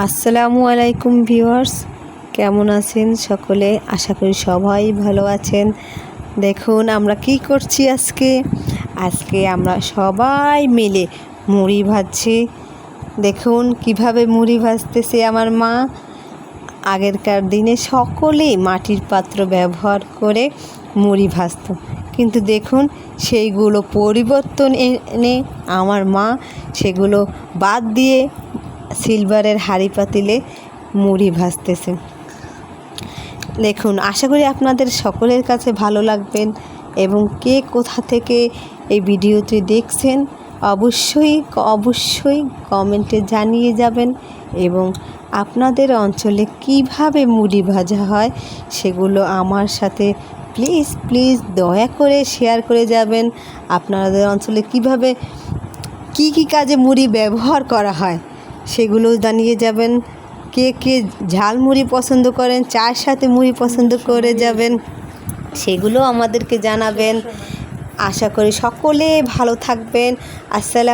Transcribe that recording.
আসসালামু আলাইকুম ভিউয়ার্স, কেমন আছেন সকলে? আশা করি সবাই ভালো আছেন। দেখুন আমরা কি করছি আজকে আমরা সবাই মিলে মুড়ি ভাজছি। দেখুন কিভাবে মুড়ি ভাজতেছে আমার মা। আগেরকার দিনে সকলেই মাটির পাত্র ব্যবহার করে মুড়ি ভাজত, কিন্তু দেখুন সেইগুলো পরিবর্তন এনে আমার মা সেগুলো বাদ দিয়ে সিলভারের হাঁড়ি পাতিলে মুড়ি ভাজতেছে। দেখুন, আশা করি আপনাদের সকলের কাছে ভালো লাগবেন এবং কে কোথা থেকে এই ভিডিওটি দেখছেন অবশ্যই কমেন্টে জানিয়ে যাবেন এবং আপনাদের অঞ্চলে কিভাবে মুড়ি ভাজা হয় সেগুলো আমার সাথে প্লিজ দয়া করে শেয়ার করে যাবেন। আপনাদের অঞ্চলে কিভাবে কি কাজে মুড়ি ব্যবহার করা হয় সেগুলো জানিয়ে যাবেন। কে ঝাল মুড়ি পছন্দ করেন, চায়ের সাথে মুড়ি পছন্দ করে যাবেন, সেগুলো আমাদেরকে জানাবেন। আশা করি সকলে ভালো থাকবেন। আসসালাম।